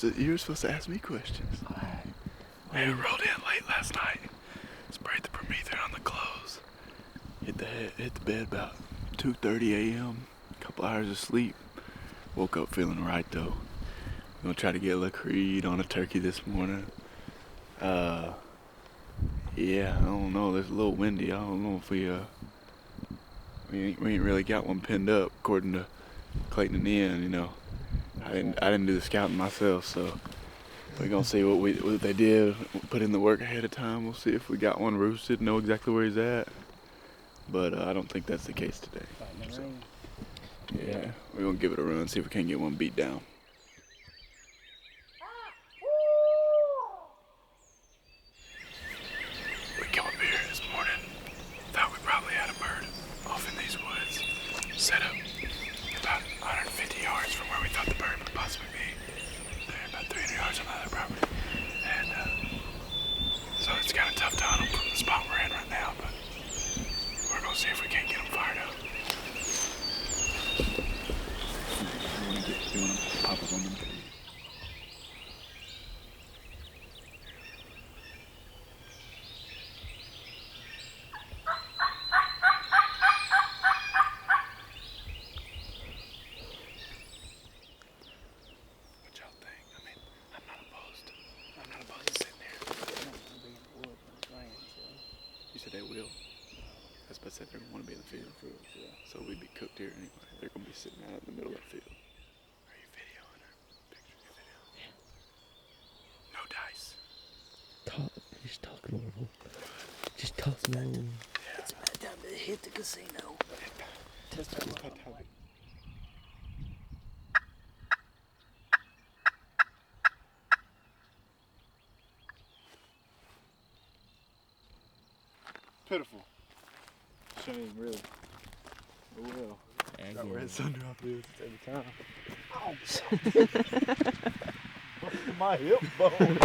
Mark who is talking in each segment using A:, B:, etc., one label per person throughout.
A: You were supposed to ask me questions.
B: We rolled in late last night. Sprayed the permethrin on the clothes.
A: Hit the bed about 2:30 a.m. Couple hours of sleep. Woke up feeling right though. Gonna try to get a Creed on a turkey this morning. Yeah, I don't know. It's a little windy. I don't know if we ain't really got one pinned up according to Clayton and Ian. You know, I didn't do the scouting myself, so we're gonna see what they did. Put in the work ahead of time. We'll see if we got one roosted. Know exactly where he's at. But I don't think that's the case today. So, yeah, we're gonna give it a run. See if we can get one beat down.
B: We came up here this morning. Thought we probably had a bird off in these woods. Set up about 150 yards from where we thought the bird would possibly be. There, about 300 yards on the other property. And so it's kind of tough to hunt them from the spot we're in right now, but we're gonna see if we can't get them fired up.
A: You wanna pop up on them?
B: What y'all think? I mean, I'm not opposed to sitting here.
A: You said they will. That's what I said. They're gonna want to be in the field. So we'd be cooked here anyway. They're gonna be sitting out in the middle of the field.
B: Are you videoing or picturing your video? Yeah. No dice.
C: Just talk normal. Just talk normal.
B: Yeah.
C: It's about time to hit the casino.
A: Test that one. Pitiful. Shame, really. Oh well. Got red sundrop is every time. My hip bone.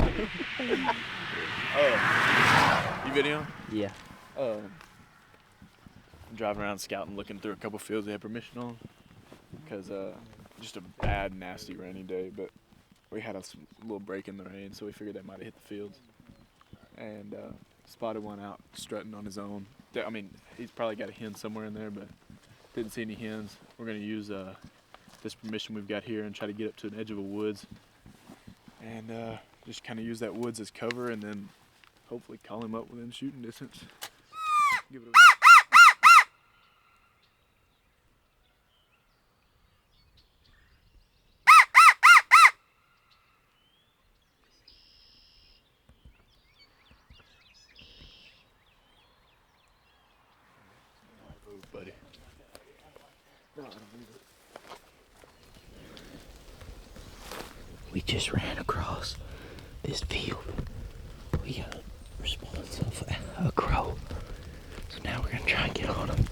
A: You video?
C: Yeah.
A: I'm driving around scouting, looking through a couple fields they had permission on. Because just a bad, nasty rainy day, but we had a little break in the rain, so we figured that might have hit the fields. And spotted one out strutting on his own. I mean, he's probably got a hen somewhere in there, but didn't see any hens. We're going to use this permission we've got here and try to get up to an edge of a woods and just kind of use that woods as cover and then hopefully call him up within shooting distance. Give it a buddy. No, I don't need it.
C: We just ran across this field. We got a response of a crow. So now we're gonna try and get on him.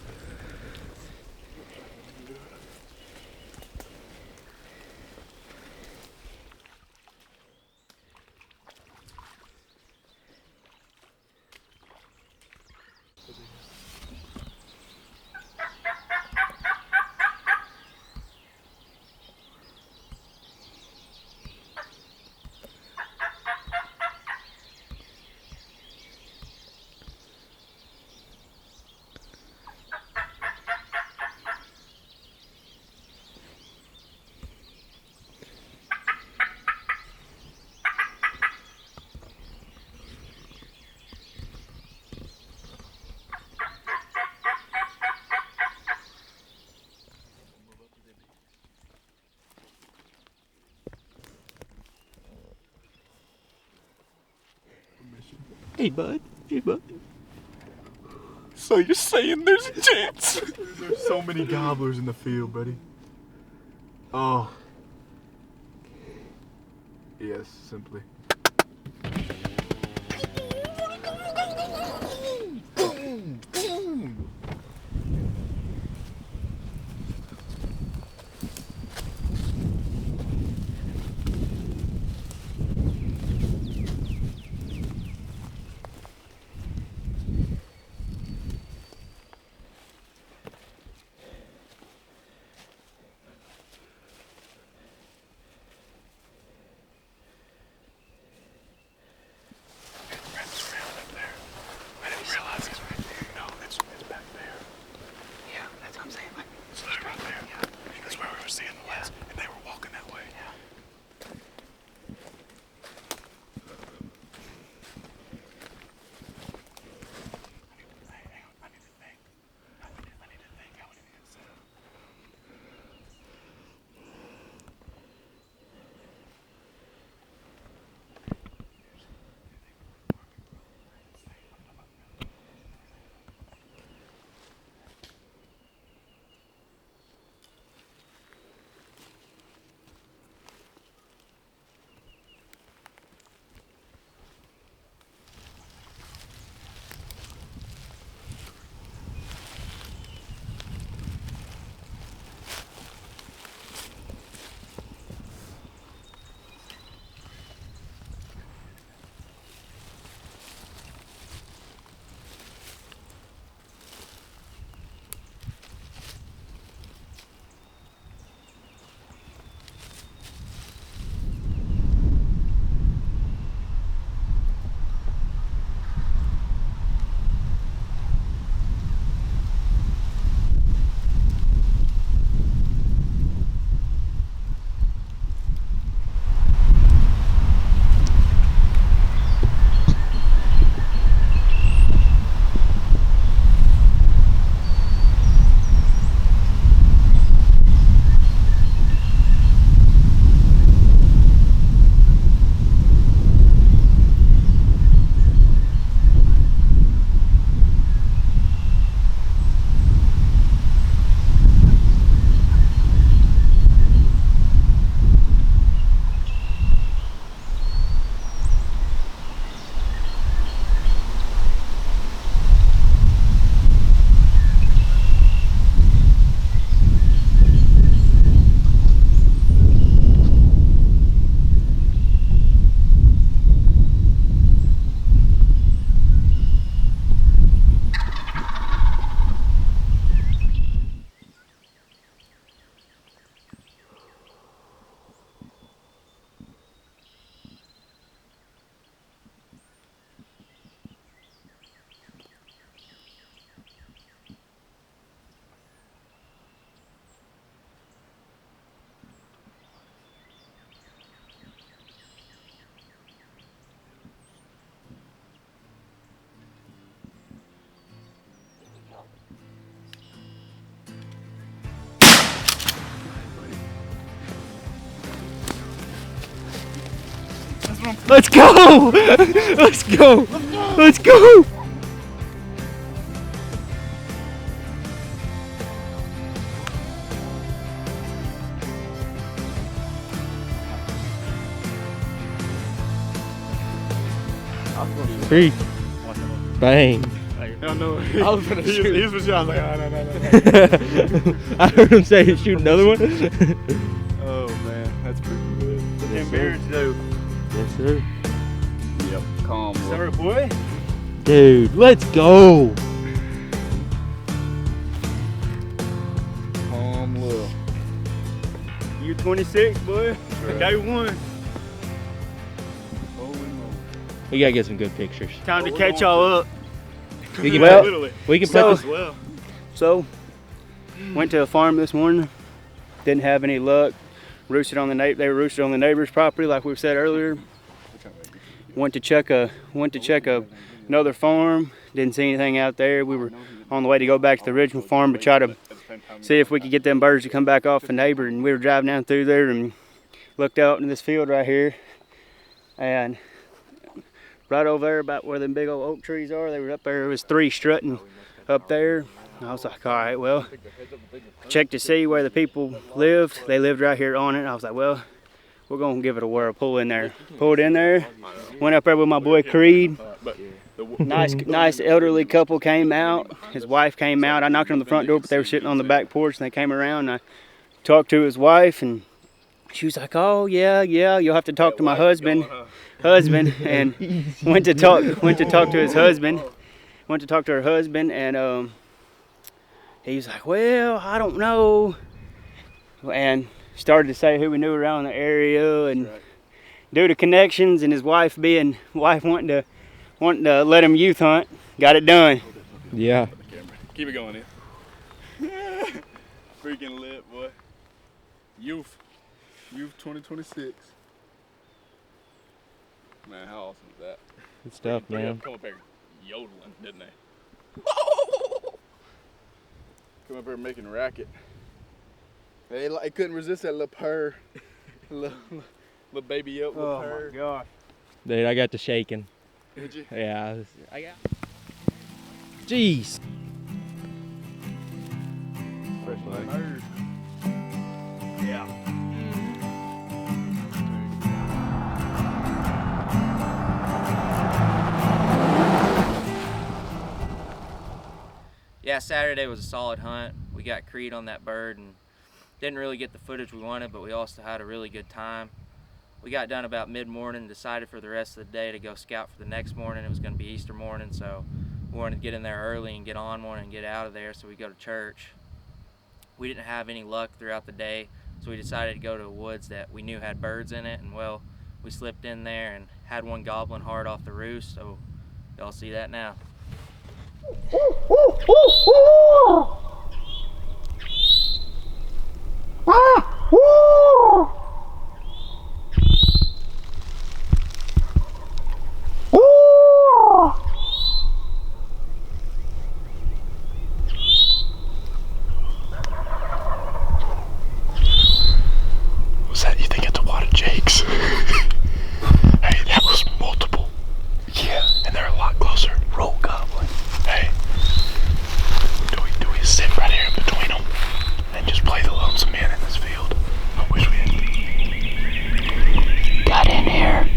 C: Hey, bud. Hey, bud.
A: So you're saying there's a chance? There's so many gobblers in the field, buddy. Oh. Yes, simply. Boom! Boom!
C: Let's go! Let's go! Let's go! Three. Bang.
A: I know. I was gonna shoot. He was shot. I was like, no.
C: I heard him say shoot another one.
A: Oh man, that's pretty good.
C: Yes,
D: Beers though.
C: Yes, sir.
A: Yep. Calm.
D: Sorry, boy.
C: Dude, let's go.
A: Calm little.
D: You 26, boy.
A: Right.
D: Day one.
A: Holy moly.
C: We gotta get some good pictures.
D: Time to catch y'all up.
C: We can
D: Well,
C: put, we can
D: so-
C: put this.
A: Well.
D: So, went to a farm this morning. Didn't have any luck. They were roosted on the neighbor's property, like we said earlier. Went to check another farm. Didn't see anything out there. We were on the way to go back to the original farm to try to see if we could get them birds to come back off the neighbor. And we were driving down through there and looked out into this field right here. And right over there, about where them big old oak trees are, they were up there. There was 3 strutting up there. I was like, all right, well, checked to see where the people lived. They lived right here on it. I was like, well, we're gonna give it a whirl. Pull in there. Pulled in there. Went up there with my boy Creed. Nice elderly couple came out. His wife came out. I knocked on the front door, but they were sitting on the back porch, and they came around. And I talked to his wife, and she was like, oh yeah, you'll have to talk to my husband. And went to talk to his husband. Went to talk to her husband, and he was like, well, I don't know. And started to say who we knew around the area, and due to connections and his wife wanting to let him youth hunt, got it done.
C: Yeah.
A: Keep it going, in. Freaking lit, boy. Youth 2026. Man, how awesome is that?
C: Good stuff, man.
A: Come up here yodeling, didn't they? Come up here making a racket. They couldn't resist that little purr. little baby yoke little purr.
D: Oh my gosh.
C: Dude, I got to shaking.
A: Did you?
C: Yeah. I got. Jeez.
A: Fresh leg.
D: Yeah.
E: Yeah, Saturday was a solid hunt. We got Creed on that bird and didn't really get the footage we wanted, but we also had a really good time. We got done about mid-morning, decided for the rest of the day to go scout for the next morning. It was going to be Easter morning, so we wanted to get in there early and get on one and get out of there so we go to church. We didn't have any luck throughout the day, so we decided to go to woods that we knew had birds in it, and well, we slipped in there and had one gobbling hard off the roost, so y'all see that now.
B: Was that, you think it's a lot of jakes? Hey, that was multiple. Yeah. And they're a lot closer. Roll goblin. Hey. Do we sit right here in between them and just play the lonesome man in this field? I wish we had.
C: Got in here.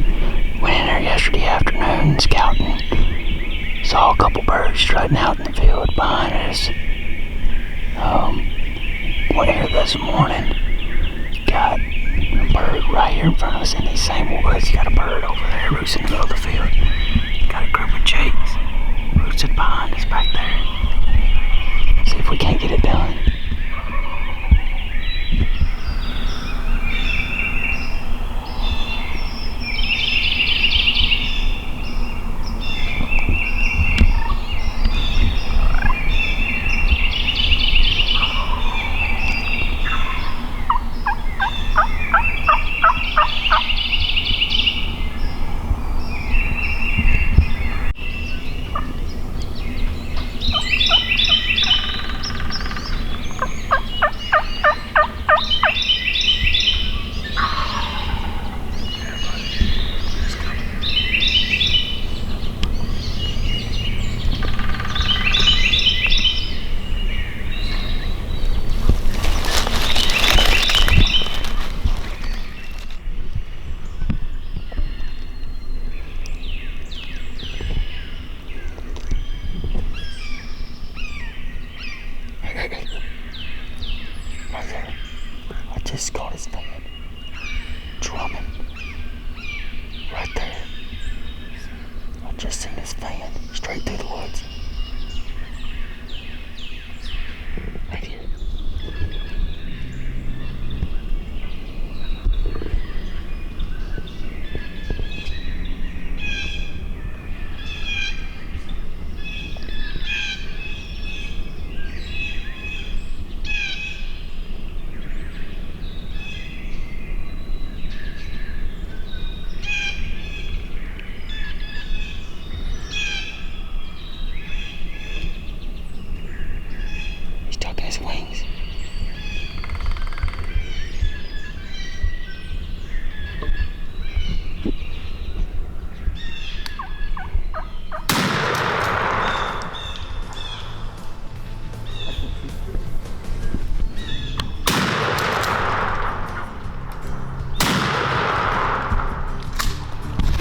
C: Went in there yesterday afternoon scouting. Saw a couple birds strutting out in the field behind us. Went here this morning. Got a bird right here in front of us in these same woods. Got a bird over there roosting in the middle of the field. Got a group of jakes roosted behind us back there. See if we can't get it done.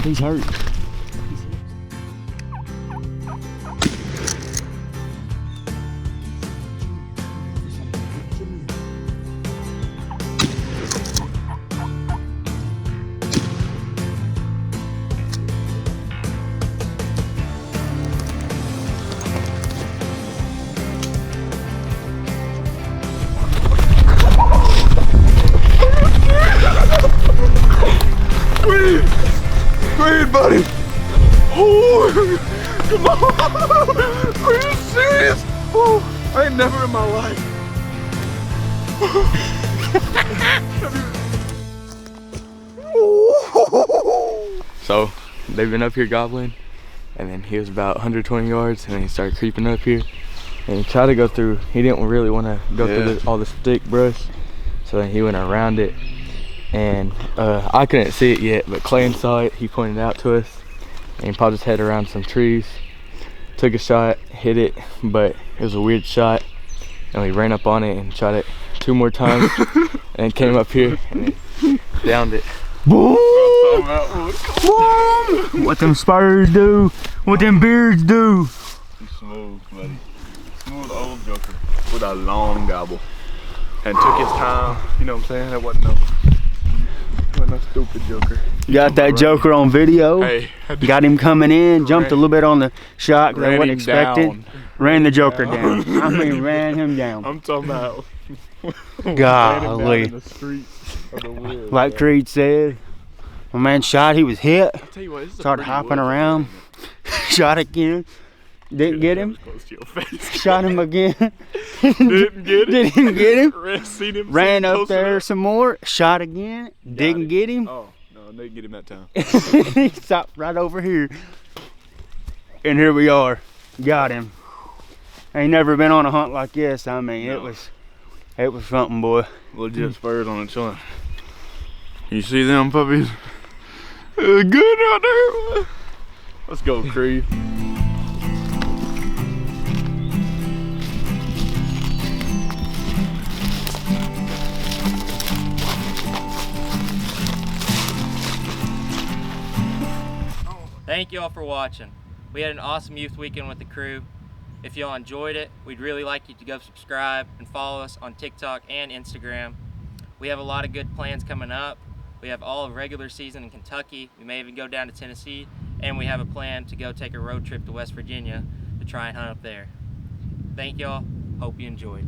D: He's hurt.
A: Great, buddy. Oh, come on. Are you serious? Oh, I ain't never in my life. So they've been up here gobbling, and then he was about 120 yards, and then he started creeping up here, and he tried to go through. He didn't really want to go through all the thick brush, so then he went around it. And I couldn't see it yet, but Clayton saw it. He pointed it out to us, and he popped his head around some trees, took a shot, hit it, but it was a weird shot, and we ran up on it and shot it 2 more times, and came up here and it downed it.
D: Boom! Boom! What them spurs do? What them beards do?
A: He's smooth, buddy. Smooth old joker with a long gobble, and took his time. You know what I'm saying? That wasn't no stupid joker.
D: Got that joker on video.
A: Hey,
D: got him coming in. Jumped a little bit on the shot because I wasn't expecting.
A: Down.
D: Ran the joker down. I mean, ran him down.
A: I'm talking about.
D: Golly.
A: In the streets of the woods,
D: Like Creed said, my man shot. He was hit.
A: I'll tell you what, this is a
D: Started
A: pretty
D: hopping
A: wood,
D: around. Shot again. Didn't get him.
A: Close to your face.
D: Shot him again.
A: Didn't get him.
D: Didn't get him.
A: Him
D: Ran up there some more. Shot again. Didn't get him.
A: Oh, no, they didn't get him that time.
D: He stopped right over here. And here we are. Got him. Ain't never been on a hunt like this. I mean,
A: No.
D: it was something, boy.
A: Legit spurs on the chilling. You see them puppies? Good out there. Let's go, Creed.
E: Thank y'all for watching. We had an awesome youth weekend with the crew. If y'all enjoyed it, we'd really like you to go subscribe and follow us on TikTok and Instagram. We have a lot of good plans coming up. We have all of regular season in Kentucky. We may even go down to Tennessee, and we have a plan to go take a road trip to West Virginia to try and hunt up there. Thank y'all. Hope you enjoyed.